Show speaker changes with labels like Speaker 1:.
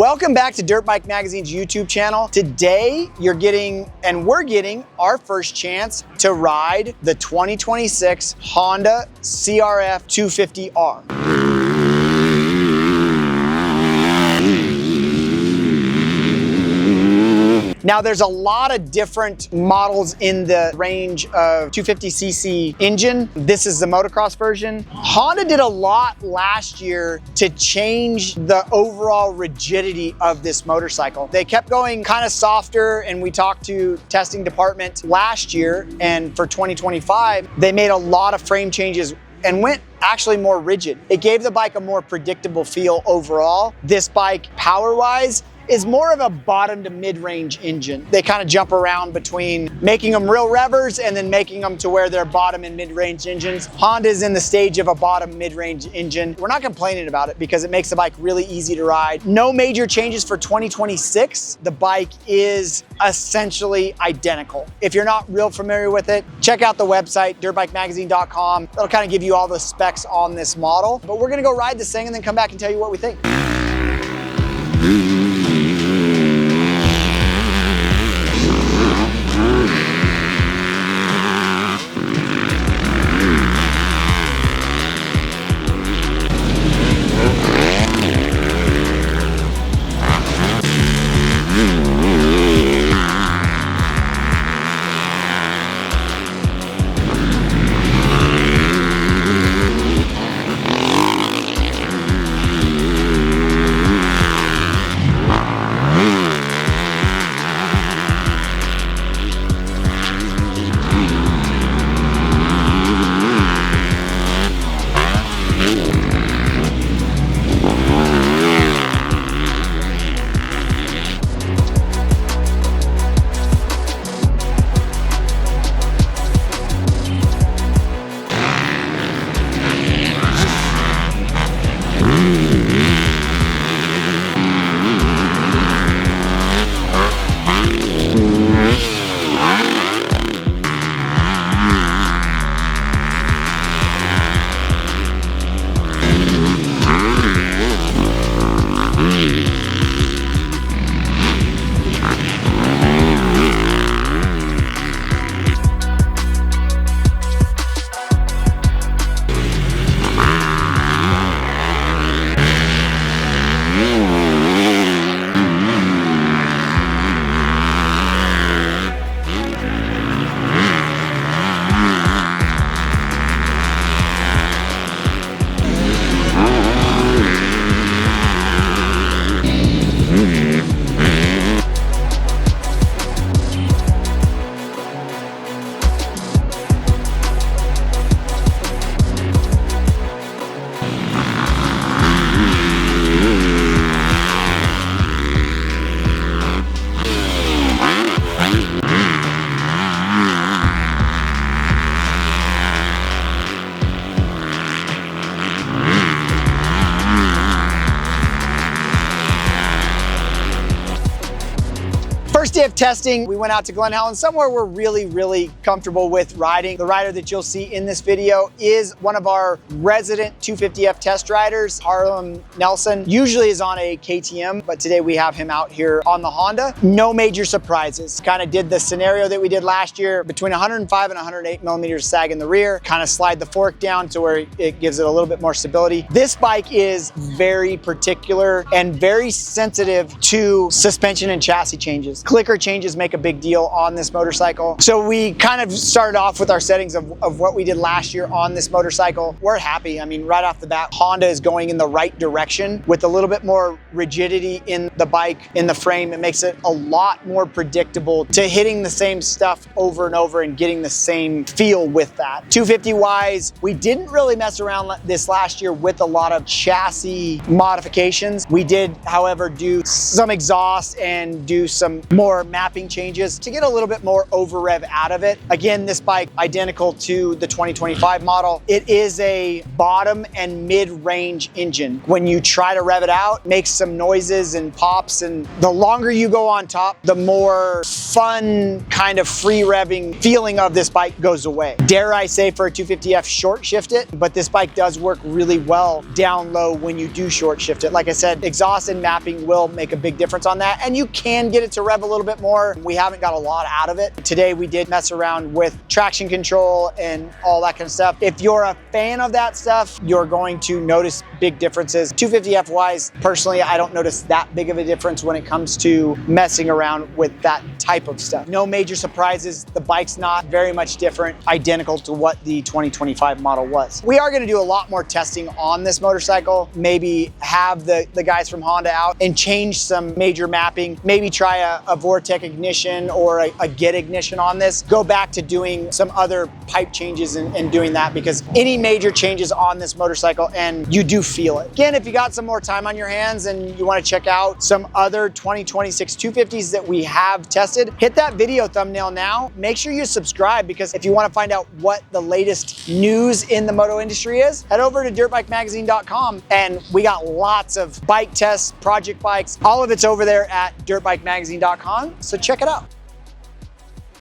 Speaker 1: Welcome back to Dirtbike Magazine's YouTube channel. Today, we're getting our first chance to ride the 2026 Honda CRF250R. Now, there's a lot of different models in the range of 250cc engine. This is the motocross version. Honda did a lot last year to change the overall rigidity of this motorcycle. They kept going kind of softer, and we talked to testing department last year, and for 2025, they made a lot of frame changes and went actually more rigid. It gave the bike a more predictable feel overall. This bike, power-wise, is more of a bottom to mid-range engine. They kind of jump around between making them real revvers and then making them to where they're bottom and mid-range engines. Honda's in the stage of a bottom mid-range engine. We're not complaining about it because it makes the bike really easy to ride. No major changes for 2026. The bike is essentially identical. If you're not real familiar with it, check out the website, dirtbikemagazine.com. That'll kind of give you all the specs on this model. But we're gonna go ride this thing and then come back and tell you what we think. First day of testing, we went out to Glen Helen, somewhere we're really comfortable with riding. The rider that you'll see in this video is one of our resident 250F test riders, Harlem Nelson. Usually is on a KTM, but today we have him out here on the Honda. No major surprises. Kind of did the scenario that we did last year, between 105 and 108 millimeters sag in the rear, kind of slide the fork down to where it gives it a little bit more stability. This bike is very particular and very sensitive to suspension and chassis changes. Clicker changes make a big deal on this motorcycle. So we kind of started off with our settings of what we did last year on this motorcycle. We're happy. I mean, right off the bat, Honda is going in the right direction with a little bit more rigidity in the bike, in the frame. It makes it a lot more predictable to hitting the same stuff over and over and getting the same feel with that. 250 wise, we didn't really mess around this last year with a lot of chassis modifications. We did, however, do some exhaust and do some more more mapping changes to get a little bit more over rev out of it. Again, this bike, identical to the 2025 model, it is a bottom and mid-range engine. When you try to rev it out, it makes some noises and pops, and the longer you go on top, the more fun kind of free revving feeling of this bike goes away. Dare I say, for a 250F, short shift it, but this bike does work really well down low when you do short shift it. Like I said, exhaust and mapping will make a big difference on that, and you can get it to rev a little bit more. We haven't got a lot out of it. Today we did mess around with traction control and all that kind of stuff. If you're a fan of that stuff, you're going to notice big differences. 250F wise, personally, I don't notice that big of a difference when it comes to messing around with that type of stuff. No major surprises. The bike's not very much different, identical to what the 2025 model was. We are going to do a lot more testing on this motorcycle, maybe have the guys from Honda out and change some major mapping, maybe try a Vortec ignition or a Get ignition on this, go back to doing some other pipe changes and doing that, because any major changes on this motorcycle and you do feel it. Again, if you got some more time on your hands and you want to check out some other 2026 250s that we have tested, hit that video thumbnail now. Make sure you subscribe, because if you want to find out what the latest news in the moto industry is, head over to dirtbikemagazine.com, and we got lots of bike tests, project bikes, all of it's over there at dirtbikemagazine.com, so check it out.